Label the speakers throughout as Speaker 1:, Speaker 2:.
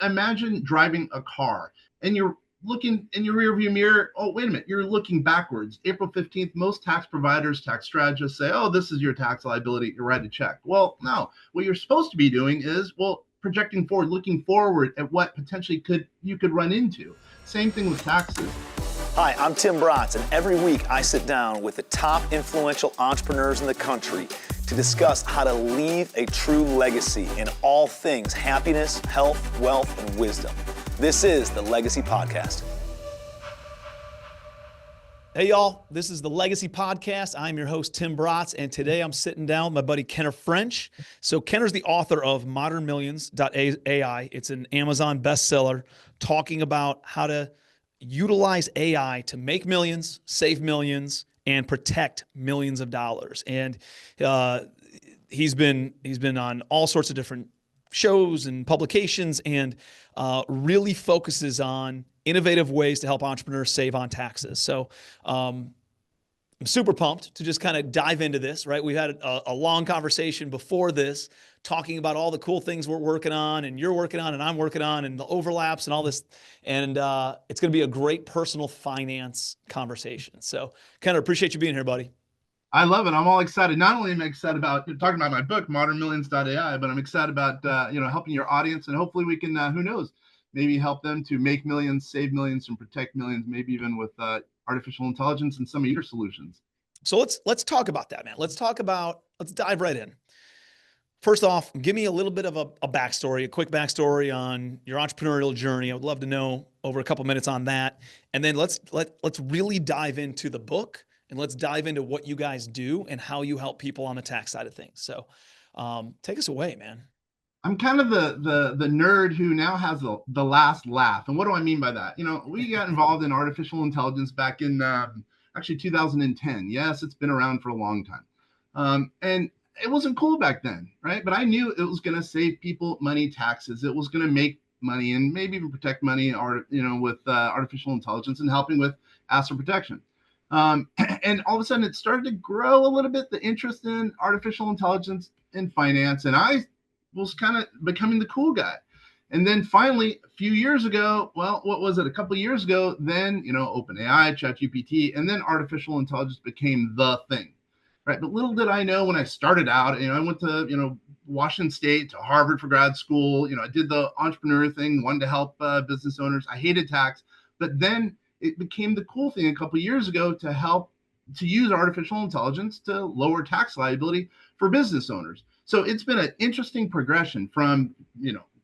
Speaker 1: imagine driving a car and you're looking in your rearview mirror. Oh, wait a minute, you're looking backwards. April 15th, most tax providers, tax strategists say, oh, this is your tax liability, you write a check. Well, no, what you're supposed to be doing is, well, projecting forward, looking forward at what potentially you could run into. Same thing with taxes.
Speaker 2: Hi, I'm Tim Bratz, and every week I sit down with the top influential entrepreneurs in the country to discuss how to leave a true legacy in all things happiness, health, wealth, and wisdom. This is the Legacy Podcast.
Speaker 3: Hey y'all, this is the Legacy Podcast. I'm your host, Tim Bratz, and today I'm sitting down with my buddy Kenner French. So Kenner's the author of Millions.ai. It's an Amazon bestseller talking about how to utilize AI to make millions, save millions, and protect millions of dollars. And he's been on all sorts of different shows and publications, and really focuses on innovative ways to help entrepreneurs save on taxes. So I'm super pumped to just kind of dive into this, right? We've had a long conversation before this, talking about all the cool things we're working on and you're working on and I'm working on and the overlaps and all this. And it's going to be a great personal finance conversation. So Kenner, appreciate you being here, buddy.
Speaker 1: I love it. I'm all excited. Not only am I excited about talking about my book, Millions.ai, but I'm excited about helping your audience, and hopefully we can, who knows, maybe help them to make millions, save millions, and protect millions, maybe even with artificial intelligence and some of your solutions.
Speaker 3: So let's talk about that, man. Let's dive right in. First off, give me a little bit of a backstory, a quick backstory on your entrepreneurial journey. I would love to know over a couple minutes on that. And then let's really dive into the book, and let's dive into what you guys do and how you help people on the tax side of things. So take us away, man.
Speaker 1: I'm kind of the nerd who now has the last laugh. And what do I mean by that? We got involved in artificial intelligence back in actually 2010. Yes, it's been around for a long time. And it wasn't cool back then, right? But I knew it was going to save people money, taxes. It was going to make money and maybe even protect money, or with artificial intelligence and helping with asset protection. And all of a sudden it started to grow a little bit, the interest in artificial intelligence in finance. And I was kind of becoming the cool guy. And then finally, a few years ago, well, what was it? A couple of years ago, then, OpenAI, ChatGPT, and then artificial intelligence became the thing, right? But little did I know when I started out, I went to, Washington State to Harvard for grad school. I did the entrepreneur thing, wanted to help business owners. I hated tax, but then it became the cool thing a couple of years ago to use artificial intelligence to lower tax liability for business owners. So it's been an interesting progression from,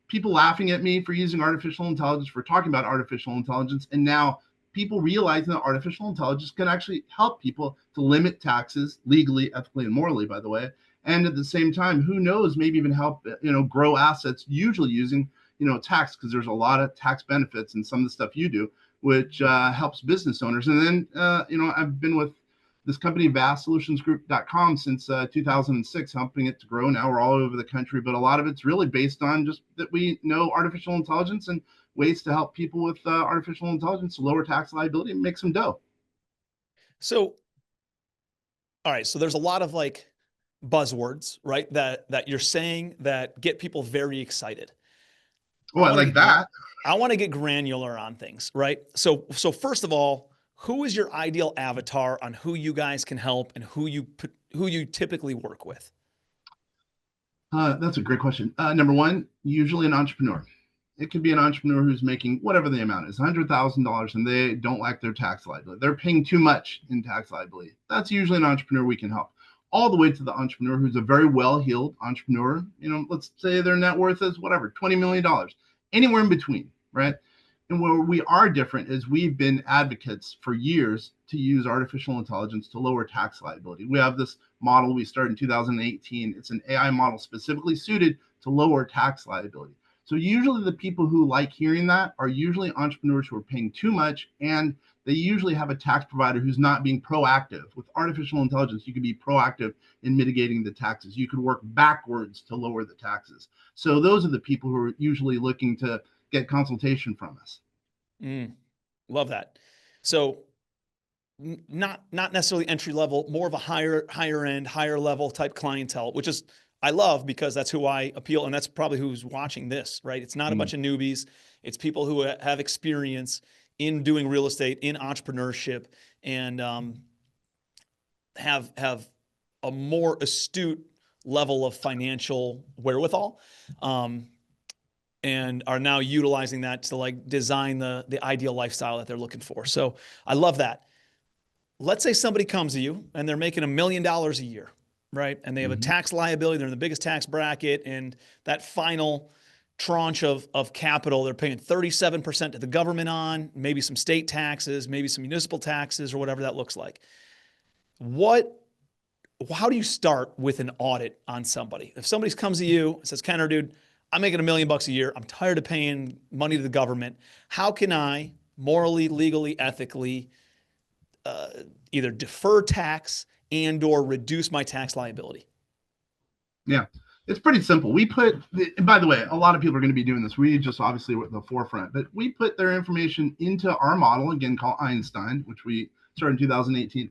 Speaker 1: people laughing at me for using artificial intelligence, for talking about artificial intelligence, and now people realizing that artificial intelligence can actually help people to limit taxes legally, ethically, and morally, by the way. And at the same time, who knows, maybe even help, grow assets, usually using, tax, because there's a lot of tax benefits in some of the stuff you do, which helps business owners. And then, I've been with this company, vastsolutionsgroup.com, since 2006, helping it to grow. Now we're all over the country, but a lot of it's really based on just that we know artificial intelligence and ways to help people with artificial intelligence to lower tax liability and make some dough.
Speaker 3: So, all right. So there's a lot of buzzwords, right? That you're saying that get people very excited.
Speaker 1: Oh, I like that.
Speaker 3: I want to get granular on things, right? So first of all, who is your ideal avatar on who you guys can help and who you typically work with?
Speaker 1: That's a great question. Number one, usually an entrepreneur. It could be an entrepreneur who's making whatever the amount is, $100,000, and they don't like their tax liability. They're paying too much in tax liability. That's usually an entrepreneur we can help. All the way to the entrepreneur who's a very well-heeled entrepreneur. Let's say their net worth is whatever, $20 million, anywhere in between, right? And where we are different is we've been advocates for years to use artificial intelligence to lower tax liability. We have this model we started in 2018. It's an AI model specifically suited to lower tax liability. So usually the people who like hearing that are usually entrepreneurs who are paying too much, and they usually have a tax provider who's not being proactive. With artificial intelligence, you can be proactive in mitigating the taxes. You could work backwards to lower the taxes. So those are the people who are usually looking to get consultation from us.
Speaker 3: Love that. So not necessarily entry level, more of a higher end, higher level type clientele, which is, I love, because that's who I appeal, and that's probably who's watching this, right? It's not a bunch of newbies. It's people who have experience in doing real estate, in entrepreneurship, and have a more astute level of financial wherewithal, and are now utilizing that to like design the ideal lifestyle that they're looking for. So I love that. Let's say somebody comes to you and they're making $1 million a year, right? And they have a tax liability. They're in the biggest tax bracket, and that final tranche of capital, they're paying 37% to the government on, maybe some state taxes, maybe some municipal taxes, or whatever that looks like. How do you start with an audit on somebody? If somebody comes to you and says, Kenner, dude, I'm making $1 million a year. I'm tired of paying money to the government. How can I morally, legally, ethically either defer tax and or reduce my tax liability?
Speaker 1: Yeah, it's pretty simple. And by the way, a lot of people are going to be doing this. We just obviously were at the forefront, but we put their information into our model, again, called Einstein, which we started in 2018.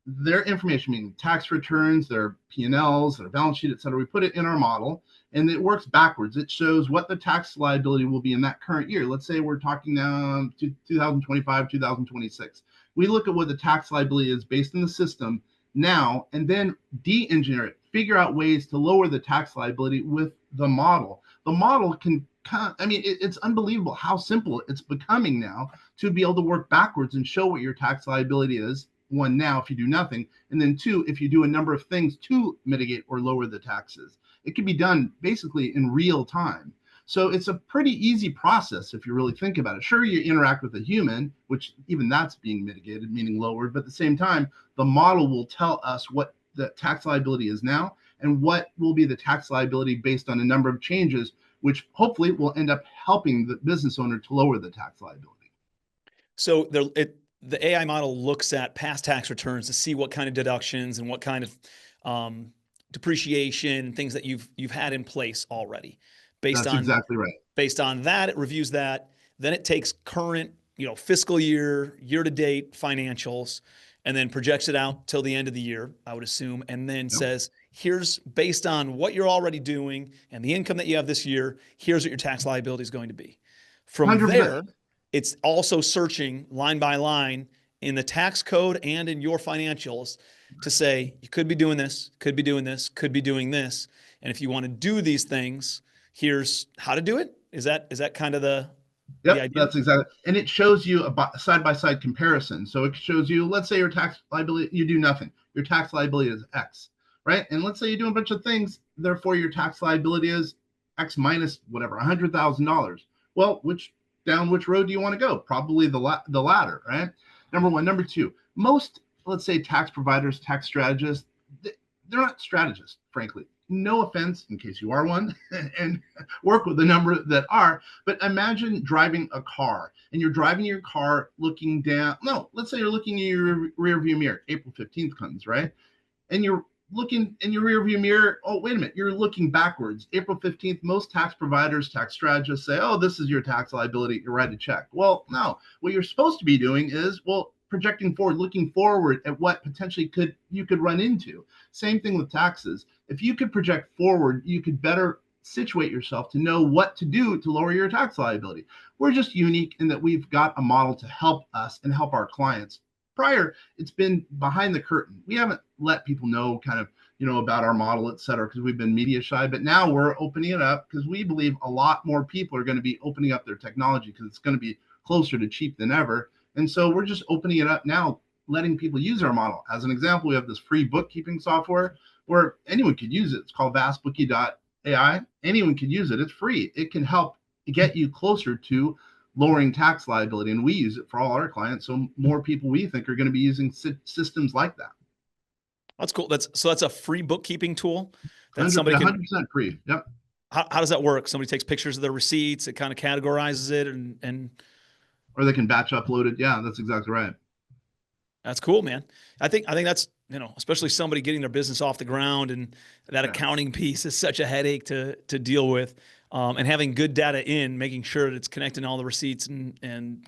Speaker 1: Their information, meaning tax returns, their P&Ls, their balance sheet, et cetera, we put it in our model, and it works backwards. It shows what the tax liability will be in that current year. Let's say we're talking now to 2025, 2026. We look at what the tax liability is based in the system now, and then de-engineer it, figure out ways to lower the tax liability with the model. The model it's unbelievable how simple it's becoming now to be able to work backwards and show what your tax liability is. One, now, if you do nothing, and then two, if you do a number of things to mitigate or lower the taxes. It can be done basically in real time. So it's a pretty easy process if you really think about it. Sure, you interact with a human, which even that's being mitigated, meaning lowered, but at the same time, the model will tell us what the tax liability is now and what will be the tax liability based on a number of changes, which hopefully will end up helping the business owner to lower the tax liability.
Speaker 3: So the AI model looks at past tax returns to see what kind of deductions and what kind of depreciation and things that you've had in place already. That's
Speaker 1: exactly right.
Speaker 3: Based on that, it reviews that. Then it takes current, fiscal year to date financials, and then projects it out till the end of the year, I would assume, and then says, here's, based on what you're already doing and the income that you have this year, here's what your tax liability is going to be. From 100%. There, it's also searching line by line in the tax code and in your financials to say, you could be doing this, could be doing this, could be doing this. And if you want to do these things, here's how to do it. Is that kind of the idea?
Speaker 1: That's exactly. And it shows you a side-by-side comparison. So it shows you, let's say your tax liability, you do nothing. Your tax liability is X, right? And let's say you do a bunch of things. Therefore, your tax liability is X minus whatever, $100,000. Well, which road do you want to go? Probably the latter, right? Number one. Number two, most, let's say, tax providers, tax strategists, they're not strategists, frankly. No offense, in case you are one, and work with a number that are, but imagine driving a car, and you're driving your car looking down. No, let's say you're looking in your rear view mirror. April 15th comes, right? And you're looking in your rear view mirror. Oh, wait a minute. You're looking backwards. April 15th, most tax providers, tax strategists say, oh, this is your tax liability. You're right to check. Well, no, what you're supposed to be doing is, projecting forward, looking forward at what potentially you could run into. Same thing with taxes. If you could project forward, you could better situate yourself to know what to do to lower your tax liability. We're just unique in that we've got a model to help us and help our clients. Prior, it's been behind the curtain. We haven't let people know about our model, et cetera, because we've been media shy, but now we're opening it up because we believe a lot more people are going to be opening up their technology because it's going to be closer to cheap than ever. And so we're just opening it up now, letting people use our model. As an example, we have this free bookkeeping software where anyone could use it. It's called vastbookie.ai. Anyone could use it. It's free. It can help get you closer to lowering tax liability. And we use it for all our clients. So more people, we think, are going to be using systems like that.
Speaker 3: That's cool. That's a free bookkeeping tool that
Speaker 1: 100% free. Yep.
Speaker 3: How does that work? Somebody takes pictures of their receipts. It kind of categorizes it and
Speaker 1: or they can batch upload it. Yeah, that's exactly right.
Speaker 3: That's cool, man. I think that's, especially somebody getting their business off the ground, and that accounting piece is such a headache to deal with. and having good data in, making sure that it's connecting all the receipts and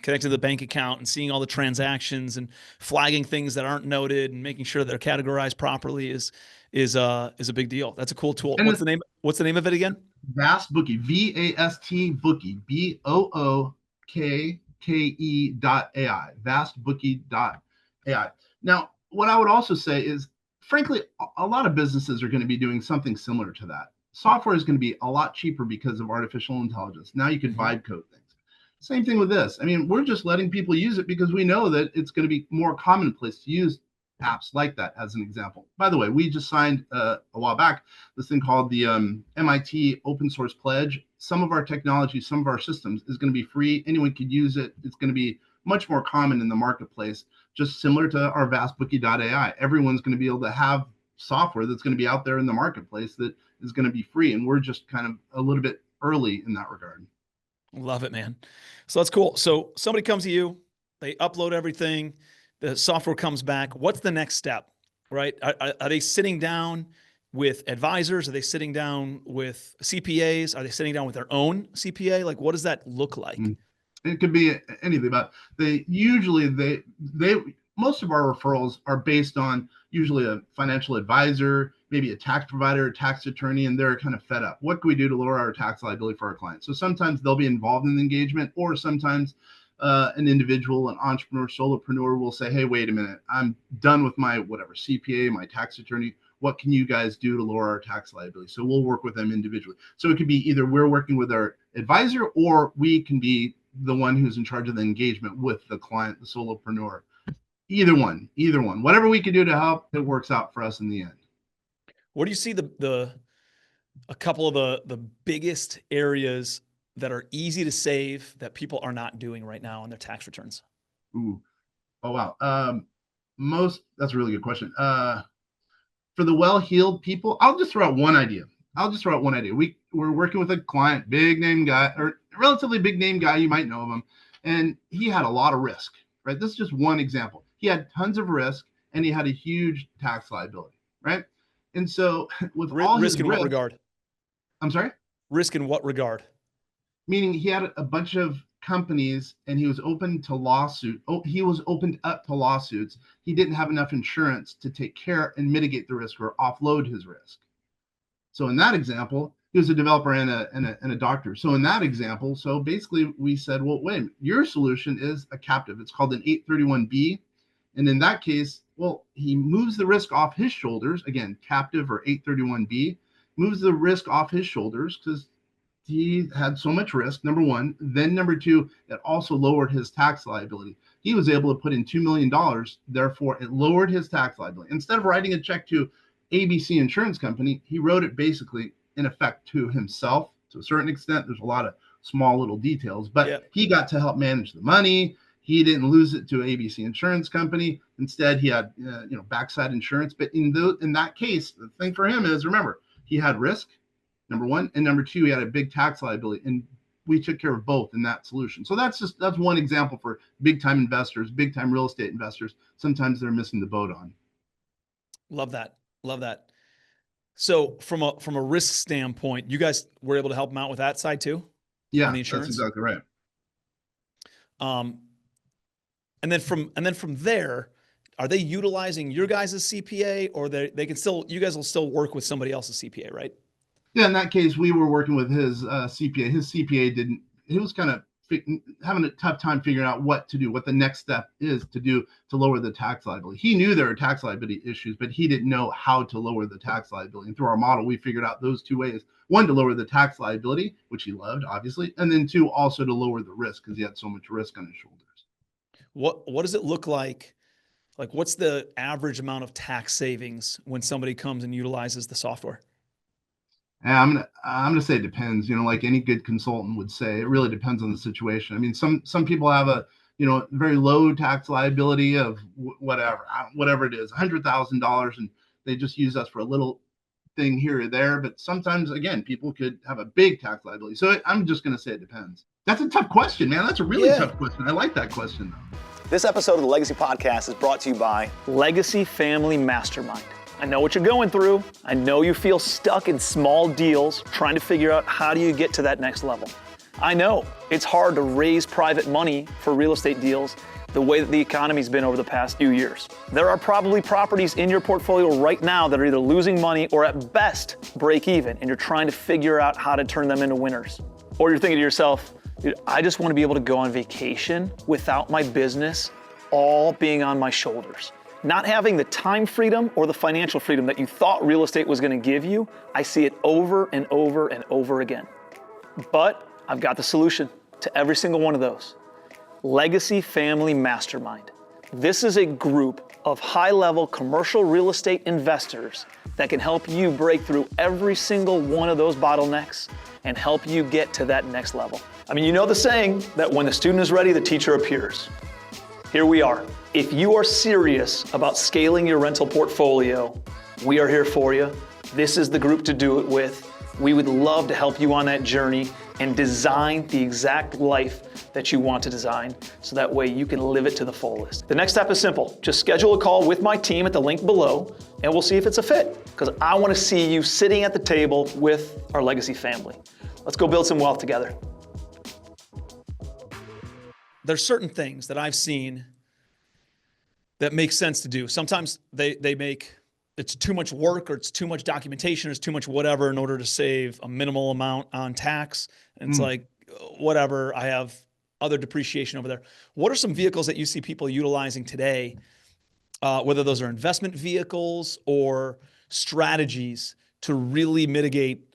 Speaker 3: connecting to the bank account and seeing all the transactions and flagging things that aren't noted and making sure they're categorized properly is a big deal. That's a cool tool.
Speaker 1: And
Speaker 3: What's the name of it again?
Speaker 1: Vast Bookie, VAST Bookie, BOOKKE.ai, vastbookie.ai. Now, what I would also say is, frankly, a lot of businesses are going to be doing something similar to that. Software is going to be a lot cheaper because of artificial intelligence. Now you can vibe code things. Same thing with this. I mean, we're just letting people use it because we know that it's going to be more commonplace to use apps like that, as an example. By the way, we just signed a while back this thing called the MIT Open Source Pledge. Some of our technology, some of our systems is going to be free. Anyone could use it. It's going to be much more common in the marketplace, just similar to our vastbookie.ai. Everyone's going to be able to have software that's going to be out there in the marketplace that is going to be free. And we're just kind of a little bit early in that regard.
Speaker 3: Love it, man. So that's cool. So somebody comes to you, they upload everything, the software comes back. What's the next step, right? Are they sitting down with advisors? Are they sitting down with CPAs? Are they sitting down with their own CPA? Like, what does that look like?
Speaker 1: It could be anything, but they most of our referrals are based on usually a financial advisor, maybe a tax provider, a tax attorney, and they're kind of fed up. What can we do to lower our tax liability for our clients? So sometimes they'll be involved in the engagement, or sometimes an individual, an entrepreneur, solopreneur will say, hey, wait a minute, I'm done with my whatever CPA, my tax attorney. What can you guys do to lower our tax liability? So we'll work with them individually. So it could be either we're working with our advisor, or we can be the one who's in charge of the engagement with the client, the solopreneur. Either one, whatever we can do to help, it works out for us in the end.
Speaker 3: What do you see a couple of the biggest areas that are easy to save that people are not doing right now on their tax returns?
Speaker 1: Ooh, oh wow. That's a really good question. For the well-heeled people, I'll just throw out one idea. We're working with a client, big name guy, or relatively big name guy. You might know of him, and he had a lot of risk. Right, this is just one example. He had tons of risk, and he had a huge tax liability. Right, and so with all his
Speaker 3: risk in what regard?
Speaker 1: I'm sorry.
Speaker 3: Risk in what regard?
Speaker 1: Meaning he had a bunch of companies, and he was open to lawsuit. He was opened up to lawsuits. He didn't have enough insurance to take care and mitigate the risk or offload his risk. So in that example, he was a developer and a doctor. So in that example, so basically we said, well, wait, your solution is a captive. It's called an 831B. And in that case, well, he moves the risk off his shoulders. Again, captive or 831B, moves the risk off his shoulders because he had so much risk, number one. Then number two, it also lowered his tax liability. He was able to put in $2 million. Therefore, it lowered his tax liability. Instead of writing a check to ABC Insurance Company, he wrote it basically in effect to himself to a certain extent. There's a lot of small little details, but he got to help manage the money. He didn't lose it to ABC Insurance Company. Instead, he had backside insurance. But in that case, the thing for him is, remember, he had risk, number one, and number two, he had a big tax liability, and we took care of both in that solution. So that's one example for big time investors, big time real estate investors. Sometimes they're missing the boat on.
Speaker 3: Love that. So from a risk standpoint, you guys were able to help them out with that side too?
Speaker 1: Yeah,
Speaker 3: on the insurance?
Speaker 1: That's exactly right.
Speaker 3: And then from there, are they utilizing your guys' CPA, or you guys will still work with somebody else's CPA, right?
Speaker 1: Yeah, in that case, we were working with his CPA. His CPA he was kind of having a tough time figuring out what to do, what the next step is to do to lower the tax liability. He knew there were tax liability issues, but he didn't know how to lower the tax liability. And through our model, we figured out those two ways. One, to lower the tax liability, which he loved, obviously. And then two, also to lower the risk because he had so much risk on his shoulders.
Speaker 3: What does it look like? Like, what's the average amount of tax savings when somebody comes and utilizes the software?
Speaker 1: And I'm gonna say it depends. Like any good consultant would say, it really depends on the situation. I mean, some people have a very low tax liability of whatever it is, $100,000, and they just use us for a little thing here or there. But sometimes, again, people could have a big tax liability. So I'm just gonna say it depends. That's a tough question, man. That's a really tough question. I like that question though.
Speaker 2: This episode of the Legacy Podcast is brought to you by
Speaker 3: Legacy Family Mastermind.
Speaker 2: I know what you're going through. I know you feel stuck in small deals, trying to figure out how do you get to that next level. I know it's hard to raise private money for real estate deals the way that the economy's been over the past few years. There are probably properties in your portfolio right now that are either losing money or at best break even, and you're trying to figure out how to turn them into winners. Or you're thinking to yourself, dude, I just want to be able to go on vacation without my business all being on my shoulders. Not having the time freedom or the financial freedom that you thought real estate was going to give you, I see it over and over and over again. But I've got the solution to every single one of those. Legacy Family Mastermind. This is a group of high-level commercial real estate investors that can help you break through every single one of those bottlenecks and help you get to that next level. I mean, you know the saying that when the student is ready, the teacher appears. Here we are. If you are serious about scaling your rental portfolio, we are here for you. This is the group to do it with. We would love to help you on that journey and design the exact life that you want to design so that way you can live it to the fullest. The next step is simple. Just schedule a call with my team at the link below and we'll see if it's a fit, because I want to see you sitting at the table with our legacy family. Let's go build some wealth together.
Speaker 3: There's certain things that I've seen that make sense to do. Sometimes they make it's too much work, or it's too much documentation, or it's too much whatever in order to save a minimal amount on tax. And it's like, whatever, I have other depreciation over there. What are some vehicles that you see people utilizing today, whether those are investment vehicles or strategies to really mitigate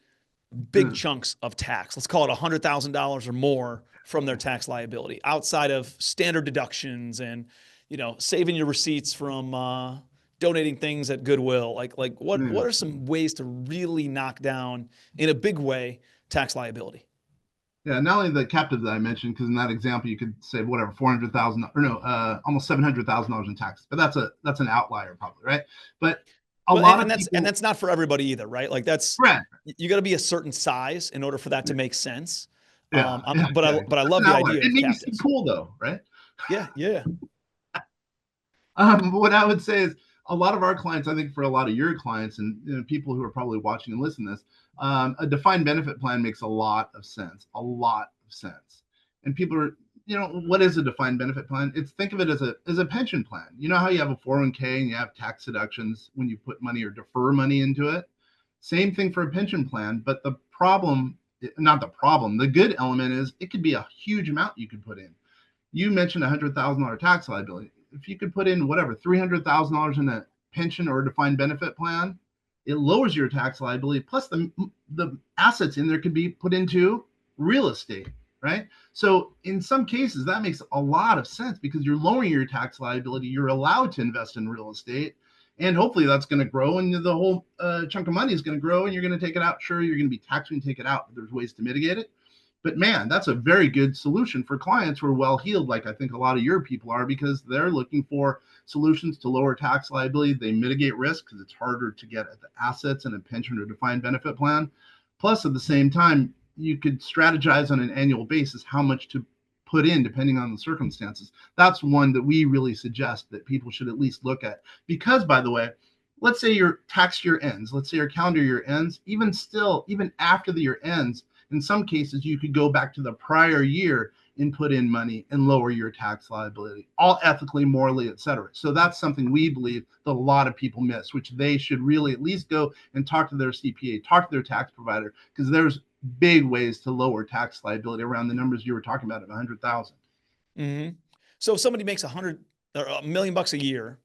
Speaker 3: big chunks of tax? Let's call it $100,000 or more from their tax liability, outside of standard deductions and, you know, saving your receipts from donating things at Goodwill. Like what are some ways to really knock down in a big way tax liability?
Speaker 1: Yeah, not only the captive that I mentioned, because in that example you could save whatever $400,000 or no, almost $700,000 in taxes, but that's an outlier probably, right? But
Speaker 3: that's not for everybody either, right? Like that's
Speaker 1: right.
Speaker 3: You got to be a certain size in order for that to make sense.
Speaker 1: Yeah,
Speaker 3: but I love the idea.
Speaker 1: It makes it cool though, right?
Speaker 3: Yeah.
Speaker 1: What I would say is a lot of our clients, I think for a lot of your clients and people who are probably watching and listening to this, a defined benefit plan makes a lot of sense, And people are, what is a defined benefit plan? Think of it as a pension plan. You know how you have a 401k and you have tax deductions when you put money or defer money into it? Same thing for a pension plan, but the good element is it could be a huge amount you could put in. You mentioned $100,000 tax liability. If you could put in whatever, $300,000 in a pension or a defined benefit plan, it lowers your tax liability. Plus the assets in there could be put into real estate, right? So in some cases, that makes a lot of sense because you're lowering your tax liability. You're allowed to invest in real estate. And hopefully that's going to grow and the whole chunk of money is going to grow and you're going to take it out. Sure, you're going to be taxed when you take it out, but there's ways to mitigate it. But man, that's a very good solution for clients who are well-heeled, like I think a lot of your people are, because they're looking for solutions to lower tax liability. They mitigate risk because it's harder to get at the assets in a pension or defined benefit plan. Plus, at the same time, you could strategize on an annual basis how much to put in depending on the circumstances. That's one that we really suggest that people should at least look at. Because, by the way, let's say your tax year ends, let's say your calendar year ends, even after the year ends, in some cases, you could go back to the prior year and put in money and lower your tax liability, all ethically, morally, et cetera. So that's something we believe that a lot of people miss, which they should really at least go and talk to their CPA, talk to their tax provider, because there's big ways to lower tax liability around the numbers you were talking about of 100,000.
Speaker 3: Mm-hmm. So if somebody makes $100 or $1 million a year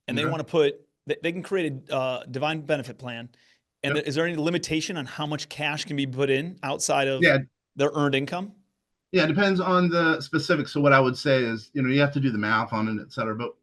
Speaker 3: and they want to they can create a defined benefit plan. And is there any limitation on how much cash can be put in outside of their earned income?
Speaker 1: Yeah, it depends on the specifics. So what I would say is, you have to do the math on it, et cetera. But,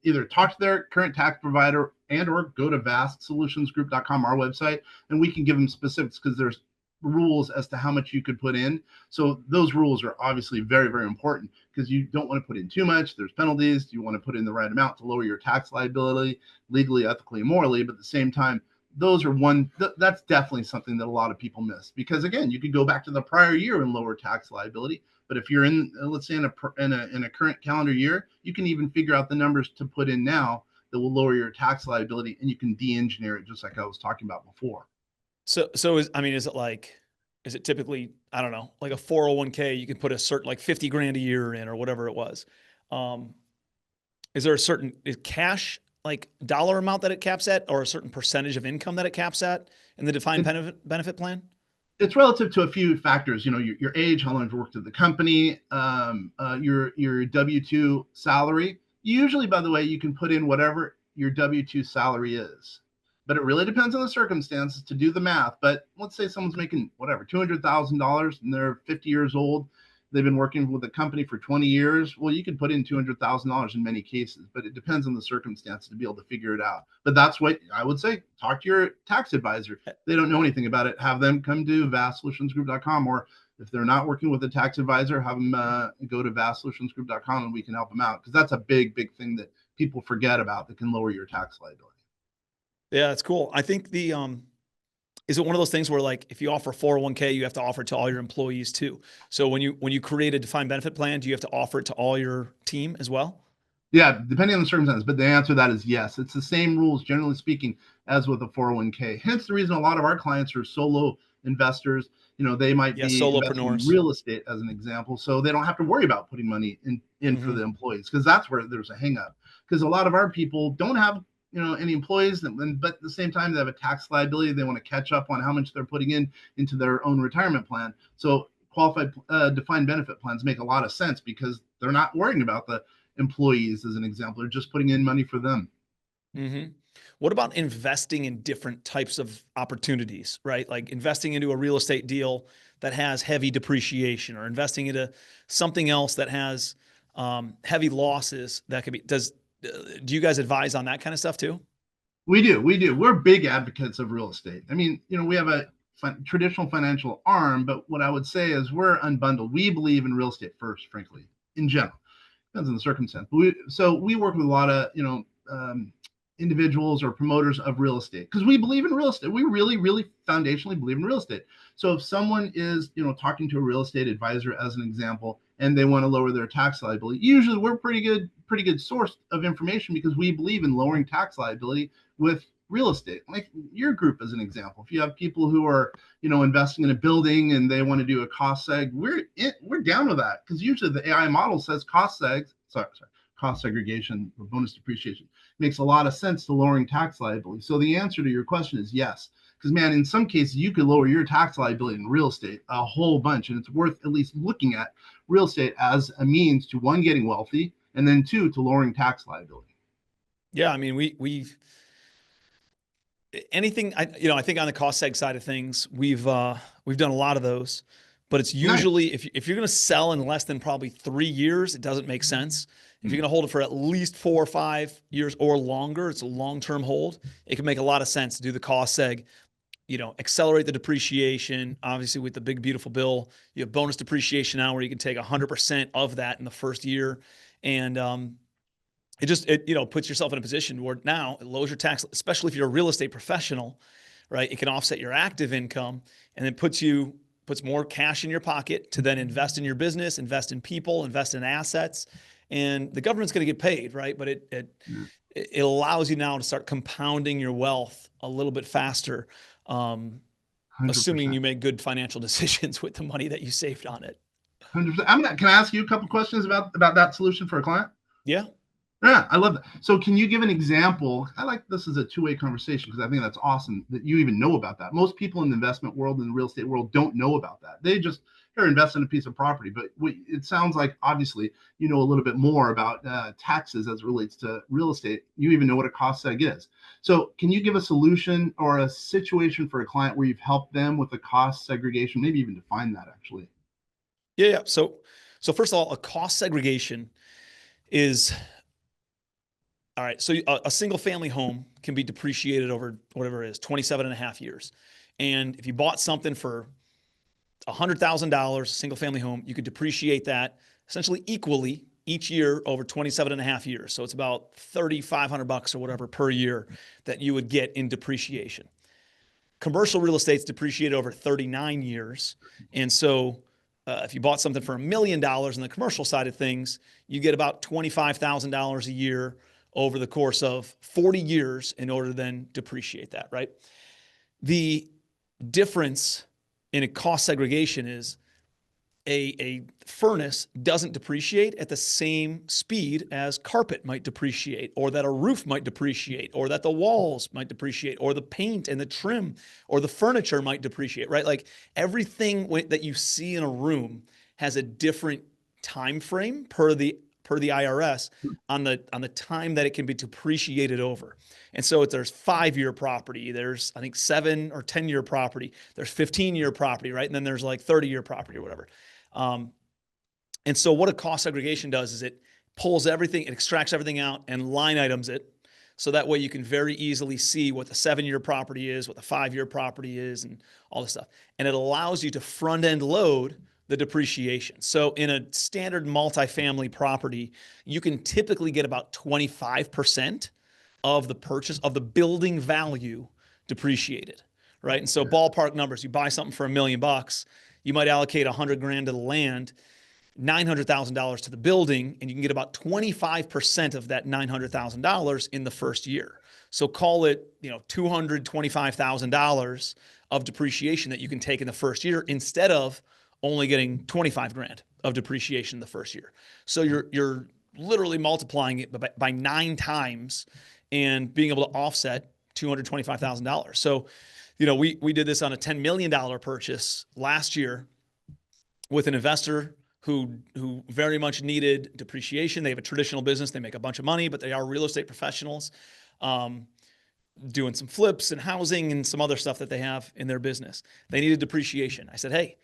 Speaker 1: either talk to their current tax provider and or go to vastsolutionsgroup.com, our website, and we can give them specifics because there's rules as to how much you could put in. So those rules are obviously very, very important because you don't want to put in too much. There's penalties. You want to put in the right amount to lower your tax liability legally, ethically, and morally. But at the same time, that's definitely something that a lot of people miss because again, you could go back to the prior year and lower tax liability. But if you're let's say in a current calendar year, you can even figure out the numbers to put in now that will lower your tax liability, and you can de-engineer it just like I was talking about before.
Speaker 3: So is it typically, I don't know, like a 401k, you can put a certain like 50 grand a year in or whatever it was. Um, is there a certain cash like dollar amount that it caps at, or a certain percentage of income that it caps at in the defined benefit plan?
Speaker 1: It's relative to a few factors. Your age, how long you've worked at the company, your W-2 salary. Usually, by the way, you can put in whatever your W-2 salary is, but it really depends on the circumstances to do the math. But let's say someone's making whatever $200,000 and they're 50 years old. They've been working with the company for 20 years. Well, you could put in $200,000 in many cases, but it depends on the circumstances to be able to figure it out. But that's what I would say. Talk to your tax advisor. If they don't know anything about it, have them come to vastsolutionsgroup.com, or if they're not working with a tax advisor, have them go to vastsolutionsgroup.com and we can help them out, because that's a big, big thing that people forget about that can lower your tax liability.
Speaker 3: Yeah, that's cool. I think is it one of those things where like if you offer 401k, you have to offer it to all your employees too? So when you create a defined benefit plan, do you have to offer it to all your team as well?
Speaker 1: Yeah, depending on the circumstances, but the answer to that is yes. It's the same rules, generally speaking, as with a 401k. Hence the reason a lot of our clients are solo investors. They might be investing in
Speaker 3: Solopreneurs.
Speaker 1: real estate as an example, so they don't have to worry about putting money in for the employees, because that's where there's a hang up. Because a lot of our people don't have any employees, but at the same time they have a tax liability. They want to catch up on how much they're putting into their own retirement plan. So qualified defined benefit plans make a lot of sense, because they're not worrying about the employees as an example. They're just putting in money for them.
Speaker 3: Mm-hmm. What about investing in different types of opportunities, right? Like investing into a real estate deal that has heavy depreciation, or investing into something else that has heavy losses that could be, do you guys advise on that kind of stuff too?
Speaker 1: We do. We're big advocates of real estate. I mean, we have a traditional financial arm, but what I would say is we're unbundled. We believe in real estate first, frankly, in general. Depends on the circumstance. So we work with a lot of, individuals or promoters of real estate, because we believe in real estate. We really, really foundationally believe in real estate. So if someone is, talking to a real estate advisor as an example, and they want to lower their tax liability, usually we're pretty good source of information, because we believe in lowering tax liability with real estate. Like your group as an example, if you have people who are, investing in a building and they want to do a cost seg, we're down with that, because usually the AI model says cost segregation or bonus depreciation makes a lot of sense to lowering tax liability. So the answer to your question is yes. Because, man, in some cases, you could lower your tax liability in real estate a whole bunch. And it's worth at least looking at real estate as a means to, one, getting wealthy, and then two, to lowering tax liability.
Speaker 3: Yeah. I mean, we've anything, I think on the cost seg side of things, we've done a lot of those, but it's usually, nice. If you're going to sell in less than probably 3 years, it doesn't make sense. If you're going to hold it for at least 4 or 5 years or longer, it's a long-term hold. It can make a lot of sense to do the cost seg, accelerate the depreciation. Obviously with the big, beautiful bill, you have bonus depreciation now where you can take 100% of that in the first year. And, it puts yourself in a position where now it lowers your tax, especially if you're a real estate professional, right? It can offset your active income, and then puts more cash in your pocket to then invest in your business, invest in people, invest in assets. And the government's going to get paid, right? But it allows you now to start compounding your wealth a little bit faster, assuming you make good financial decisions with the money that you saved on it.
Speaker 1: 100%. Can I ask you a couple questions about that solution for a client?
Speaker 3: Yeah.
Speaker 1: Yeah, I love that. So can you give an example? I like this as a two-way conversation, because I think that's awesome that you even know about that. Most people in the investment world and the real estate world don't know about that. They just invest in a piece of property. But it sounds like obviously you know a little bit more about taxes as it relates to real estate. You even know what a cost seg is. So can you give a solution or a situation for a client where you've helped them with the cost segregation? Maybe even define that actually.
Speaker 3: Yeah. So first of all, a cost segregation is, all right, so a single family home can be depreciated over whatever it is, 27 and a half years. And if you bought something for $100,000, a single family home, you could depreciate that essentially equally each year over 27 and a half years. So it's about $3,500 or whatever per year that you would get in depreciation. Commercial real estate's depreciated over 39 years. And so if you bought something for $1 million in the commercial side of things, you get about $25,000 a year over the course of 40 years in order to then depreciate that, right? The difference in a cost segregation is a furnace doesn't depreciate at the same speed as carpet might depreciate, or that a roof might depreciate, or that the walls might depreciate, or the paint and the trim or the furniture might depreciate, right? Like everything that you see in a room has a different time frame per the IRS on the time that it can be depreciated over. And so there's 5-year property, there's I think 7 or 10-year property, there's 15-year property, right? And then there's like 30-year property or whatever. And so what a cost segregation does is it pulls everything, it extracts everything out and line items it. So that way you can very easily see what the 7-year property is, what the 5-year property is, and all this stuff. And it allows you to front end load the depreciation. So in a standard multifamily property, you can typically get about 25% of the purchase of the building value depreciated, right? And so ballpark numbers, you buy something for $1 million, you might allocate $100,000 to the land, $900,000 to the building, and you can get about 25% of that $900,000 in the first year. So call it, $225,000 of depreciation that you can take in the first year instead of only getting $25,000 of depreciation in the first year. So you're literally multiplying it by 9 times and being able to offset $225,000. So, we did this on a $10 million purchase last year with an investor who very much needed depreciation. They have a traditional business. They make a bunch of money, but they are real estate professionals, doing some flips and housing and some other stuff that they have in their business. They needed depreciation. I said, hey,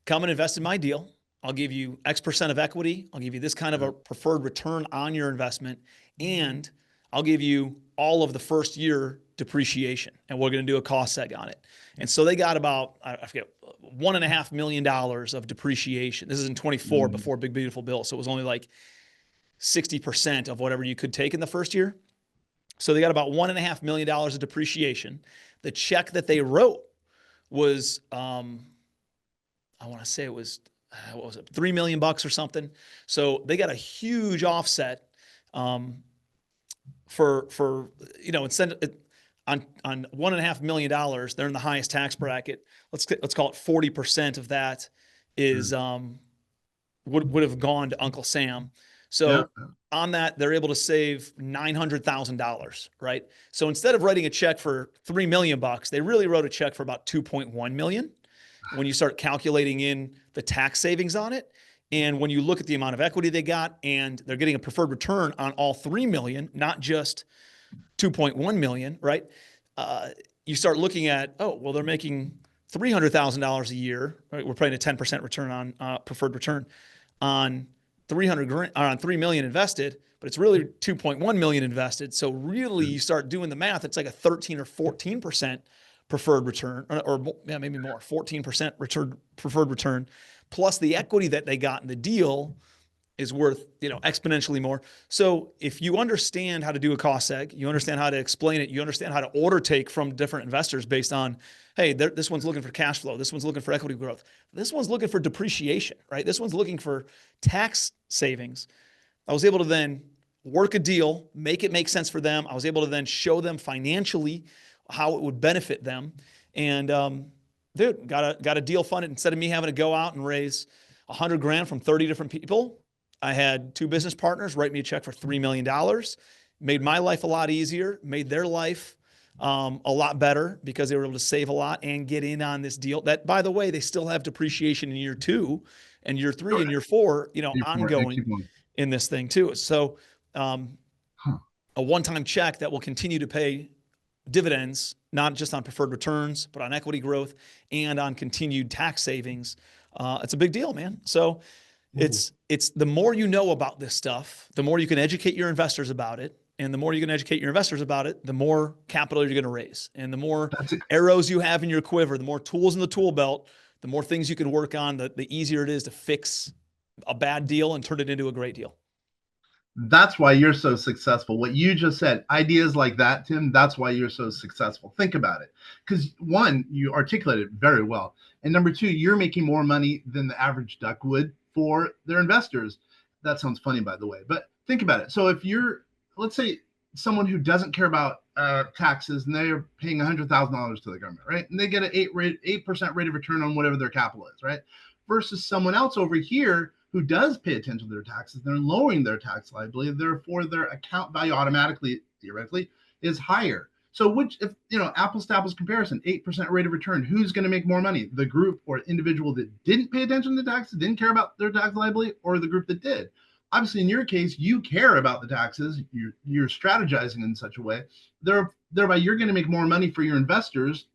Speaker 3: come and invest in my deal. I'll give you X% of equity. I'll give you this kind of a preferred return on your investment. And I'll give you all of the first year depreciation. And we're going to do a cost seg on it. And so they got about, I forget, $1.5 million of depreciation. This is in 24 before Big Beautiful Bill. So it was only like 60% of whatever you could take in the first year. So they got about $1.5 million of depreciation. The check that they wrote was, I want to say it was, what was it, $3 million or something. So they got a huge offset for instead on $1.5 million, they're in the highest tax bracket. Let's call it 40% of that is would have gone to Uncle Sam. So on that, they're able to save $900,000, right? So instead of writing a check for $3 million, they really wrote a check for about $2.1 million. When you start calculating in the tax savings on it, and when you look at the amount of equity they got, and they're getting a preferred return on all 3 million, not just 2.1 million, right? You start looking at, they're making $300,000 a year, right? We're paying a 10% return on preferred return on 3 million invested, but it's really 2.1 million invested. So really you start doing the math, it's like a 13 or 14% preferred return, or maybe more, 14% preferred return, plus the equity that they got in the deal is worth, exponentially more. So if you understand how to do a cost seg, you understand how to explain it, you understand how to order take from different investors based on, hey, this one's looking for cash flow, this one's looking for equity growth, this one's looking for depreciation, right? This one's looking for tax savings. I was able to then work a deal, make it make sense for them. I was able to then show them financially how it would benefit them. And dude, got a deal funded. Instead of me having to go out and raise $100,000 from 30 different people, I had 2 business partners write me a check for $3 million, made my life a lot easier, made their life a lot better because they were able to save a lot and get in on this deal that, by the way, they still have depreciation in year 2 and year 3 and year 4, ongoing in this thing too. So a one-time check that will continue to pay dividends, not just on preferred returns, but on equity growth and on continued tax savings. It's a big deal, man. So it's the more you know about this stuff, the more you can educate your investors about it. And the more you can educate your investors about it, the more capital you're going to raise. And the more arrows you have in your quiver, the more tools in the tool belt, the more things you can work on, the easier it is to fix a bad deal and turn it into a great deal.
Speaker 1: That's why you're so successful. What you just said, ideas like that, Tim, that's why you're so successful. Think about it. Because 1, you articulated it very well. And number 2, you're making more money than the average duck would for their investors. That sounds funny, by the way, but think about it. So if let's say someone who doesn't care about taxes, and they're paying $100,000 to the government, right? And they get an 8% rate of return on whatever their capital is, right? Versus someone else over here who does pay attention to their taxes. They're lowering their tax liability, therefore their account value automatically, theoretically, is higher. So which, if apples to apples comparison, 8% rate of return, who's going to make more money? The group or individual that didn't pay attention to taxes, didn't care about their tax liability, or the group that did? Obviously, in your case, you care about the taxes. You're strategizing in such a way. Thereby, you're going to make more money for your investors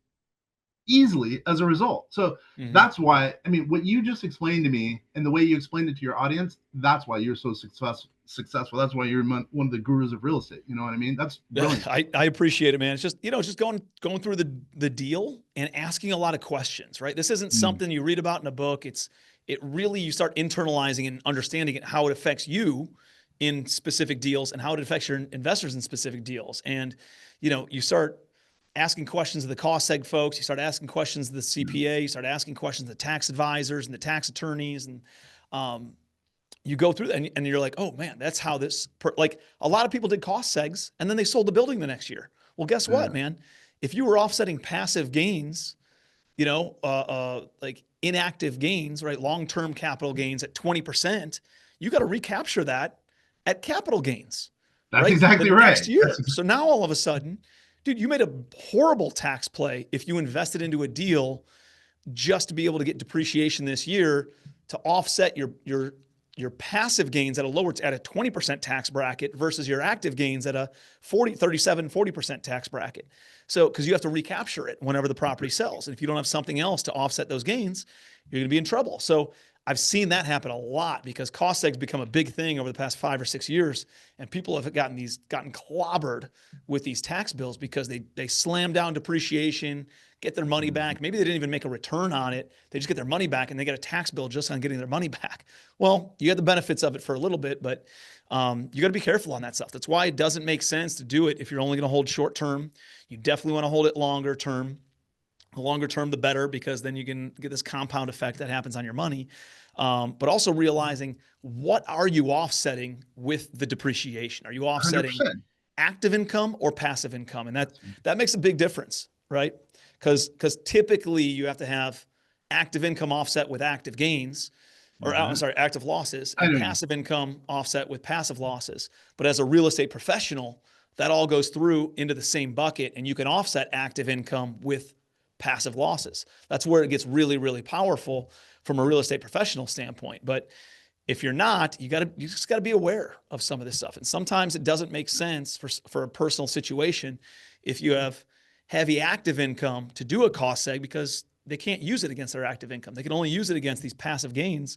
Speaker 1: easily as a result. So that's why, I mean, what you just explained to me and the way you explained it to your audience, that's why you're so successful. That's why you're one of the gurus of real estate. You know what I mean? That's brilliant.
Speaker 3: I appreciate it, man. It's just, just going through the deal and asking a lot of questions, right? This isn't something you read about in a book. It really, you start internalizing and understanding it, how it affects you in specific deals and how it affects your investors in specific deals. And, you start asking questions of the cost seg folks, you start asking questions of the CPA, you start asking questions of the tax advisors and the tax attorneys. And you go through that and you're like, oh man, that's how this, like a lot of people did cost segs and then they sold the building the next year. Well, guess what, man? If you were offsetting passive gains, like inactive gains, right? Long-term capital gains at 20%, you got to recapture that at capital gains.
Speaker 1: That's exactly right.
Speaker 3: Next year. So now all of a sudden, dude, you made a horrible tax play if you invested into a deal just to be able to get depreciation this year to offset your passive gains at a 20% tax bracket versus your active gains at a 40% tax bracket. So, because you have to recapture it whenever the property sells. And if you don't have something else to offset those gains, you're going to be in trouble. So I've seen that happen a lot because cost segs become a big thing over the past 5 or 6 years. And people have gotten clobbered with these tax bills because they slam down depreciation, get their money back. Maybe they didn't even make a return on it. They just get their money back and they get a tax bill just on getting their money back. Well, you get the benefits of it for a little bit, but you got to be careful on that stuff. That's why it doesn't make sense to do it if you're only going to hold short term. You definitely want to hold it longer term. The longer term, the better, because then you can get this compound effect that happens on your money. But also realizing, what are you offsetting with the depreciation? Are you offsetting 100%. Active income or passive income? And that makes a big difference, right? Because typically you have to have active income offset with active gains, or active losses, and passive income offset with passive losses. But as a real estate professional, that all goes through into the same bucket, and you can offset active income with passive losses. That's where it gets really, really powerful from a real estate professional standpoint. But if you're not, you just got to be aware of some of this stuff. And sometimes it doesn't make sense for a personal situation if you have heavy active income to do a cost seg, because they can't use it against their active income. They can only use it against these passive gains,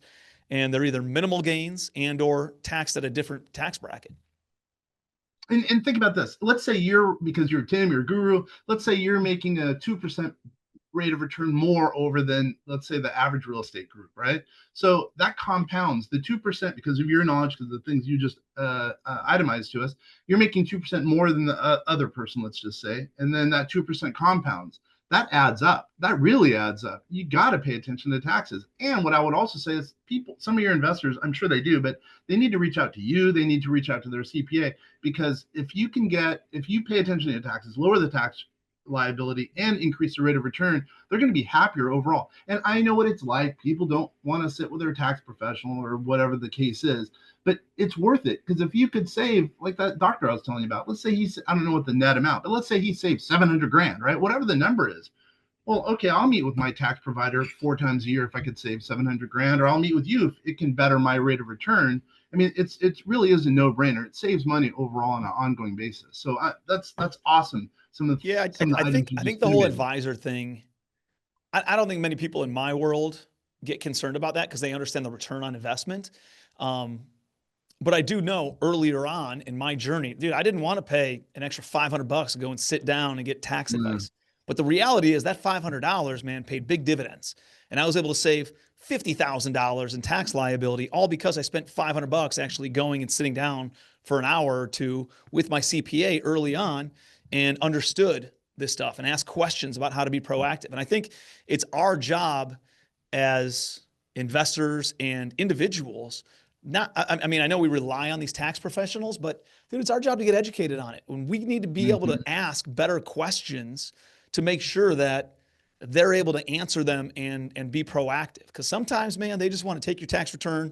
Speaker 3: and they're either minimal gains and or taxed at a different tax bracket.
Speaker 1: And think about this. Let's say because you're Tim, you're a guru, let's say you're making a 2% rate of return more over than, let's say, the average real estate group, right? So that compounds the 2% because of your knowledge, because of the things you just itemized to us. You're making 2% more than the other person, let's just say. And then that 2% compounds. That adds up. That really adds up. You got to pay attention to taxes. And what I would also say is some of your investors, I'm sure they do, but they need to reach out to you. They need to reach out to their CPA, because if you pay attention to taxes, lower the tax liability and increase the rate of return, they're going to be happier overall. And I know what it's like. People don't want to sit with their tax professional or whatever the case is, but it's worth it, because if you could save, like that doctor I was telling you about, let's say I don't know what the net amount, but let's say he saved 700 grand, right? Whatever the number is. Well, okay, I'll meet with my tax provider 4 times a year if I could save 700 grand, or I'll meet with you if it can better my rate of return. I mean, it really is a no-brainer. It saves money overall on an ongoing basis. So that's awesome. I
Speaker 3: think the whole advisor thing, I don't think many people in my world get concerned about that because they understand the return on investment. But I do know earlier on in my journey, dude, I didn't want to pay an extra $500 to go and sit down and get tax advice. But the reality is that $500, man, paid big dividends. And I was able to save $50,000 in tax liability, all because I spent $500 actually going and sitting down for an hour or two with my CPA early on and understood this stuff and asked questions about how to be proactive. And I think it's our job as investors and individuals I mean, I know we rely on these tax professionals, but dude, it's our job to get educated on it. When we need to be able to ask better questions to make sure that they're able to answer them and be proactive. Because sometimes, man, they just want to take your tax return,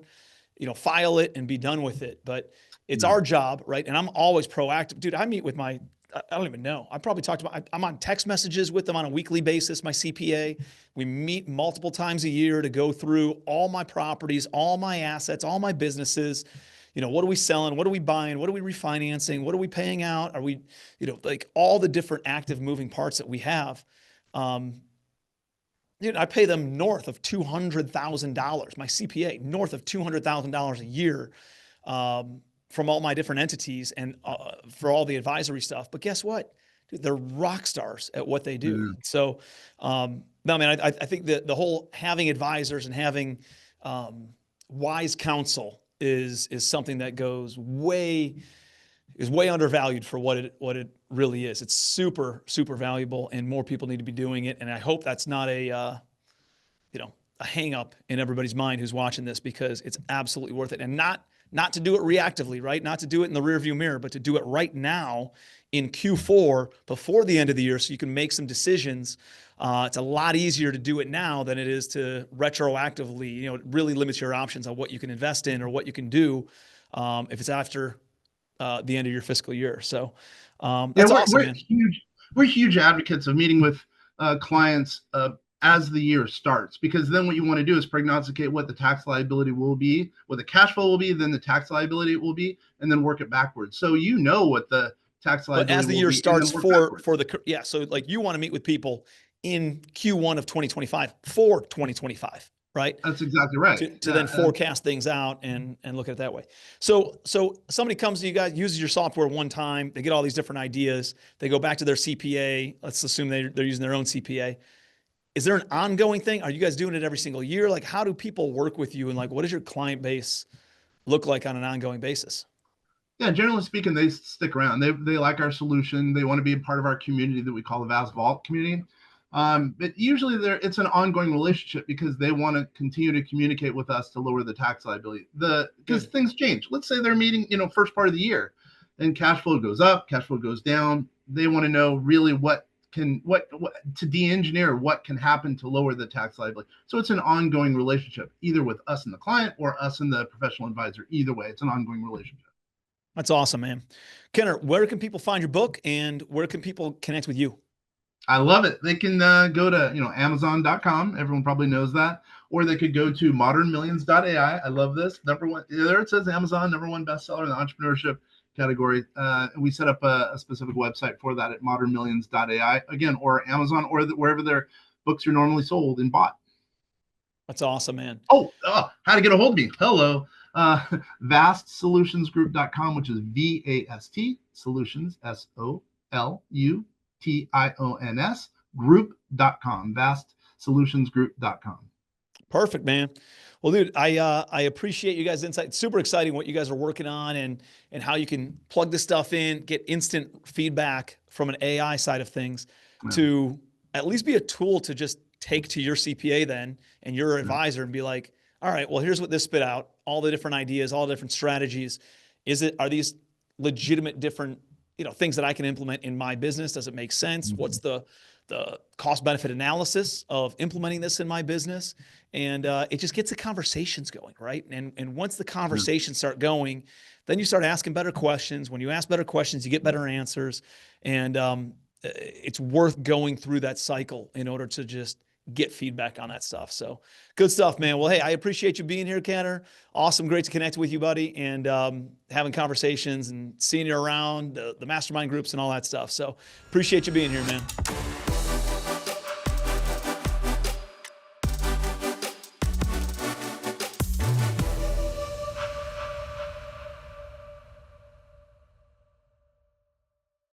Speaker 3: file it and be done with it. But it's our job, right? And I'm always proactive. Dude, I meet with I don't even know. I probably talked about, I'm on text messages with them on a weekly basis, my CPA. We meet multiple times a year to go through all my properties, all my assets, all my businesses. What are we selling? What are we buying? What are we refinancing? What are we paying out? Are we, like all the different active moving parts that we have. Dude, I pay them north of $200,000, my CPA, north of $200,000 a year. From all my different entities and for all the advisory stuff. But guess what? Dude, they're rock stars at what they do. So, no, man, I think that the whole having advisors and having wise counsel is something that is way undervalued for what it really is. It's super, super valuable, and more people need to be doing it. And I hope that's not a hang up in everybody's mind who's watching this, because it's absolutely worth it. And not to do it reactively, right? Not to do it in the rearview mirror, but to do it right now in Q4 before the end of the year so you can make some decisions. It's a lot easier to do it now than it is to retroactively. It really limits your options on what you can invest in or what you can do if it's after the end of your fiscal year. So that's awesome, man.
Speaker 1: We're huge advocates of meeting with clients as the year starts, because then what you want to do is prognosticate what the tax liability will be, what the cash flow will be, then the tax liability will be, and then work it backwards. So what the tax liability
Speaker 3: as the
Speaker 1: will
Speaker 3: year
Speaker 1: be,
Speaker 3: starts so like you want to meet with people in Q1 of 2025 for 2025, right?
Speaker 1: That's exactly right.
Speaker 3: To then forecast things out and look at it that way. So somebody comes to you guys, uses your software one time, they get all these different ideas, they go back to their CPA. Let's assume they're using their own CPA. Is there an ongoing thing? Are you guys doing it every single year? Like, how do people work with you, and like, what does your client base look like on an ongoing basis?
Speaker 1: Yeah, generally speaking, they stick around. They like our solution. They want to be a part of our community that we call the Vast Vault community. But usually it's an ongoing relationship because they want to continue to communicate with us to lower the tax liability. Because things change. Let's say they're meeting, first part of the year, and cash flow goes up, cash flow goes down. They want to know really what to de-engineer what can happen to lower the tax liability. So it's an ongoing relationship, either with us and the client or us and the professional advisor. Either way, it's an ongoing relationship.
Speaker 3: That's awesome, man. Kenner, where can people find your book, and where can people connect with you?
Speaker 1: I love it. They can go to Amazon.com. Everyone probably knows that. Or they could go to Millions.ai. I love this. Number one, there it says Amazon, #1 bestseller in the entrepreneurship category. We set up a specific website for that at Millions.ai, again, or Amazon, or wherever their books are normally sold and bought.
Speaker 3: That's awesome, man.
Speaker 1: Oh, how to get a hold of me. Hello. VastSolutionsGroup.com, which is VAST Solutions, SOLUTIONS group.com, VastSolutionsGroup.com.
Speaker 3: Perfect, man. Well, dude, I appreciate you guys' insight. It's super exciting what you guys are working on and how you can plug this stuff in, get instant feedback from an AI side of things to at least be a tool to just take to your CPA then and your advisor and be like, all right, well, here's what this spit out, all the different ideas, all the different strategies. Are these legitimate different, things that I can implement in my business? Does it make sense? What's the cost benefit analysis of implementing this in my business? And it just gets the conversations going, right? And once the conversations start going, then you start asking better questions. When you ask better questions, you get better answers. And it's worth going through that cycle in order to just get feedback on that stuff. So good stuff, man. Well, hey, I appreciate you being here, Kenner. Awesome. Great to connect with you, buddy. And having conversations and seeing you around the mastermind groups and all that stuff. So appreciate you being here, man.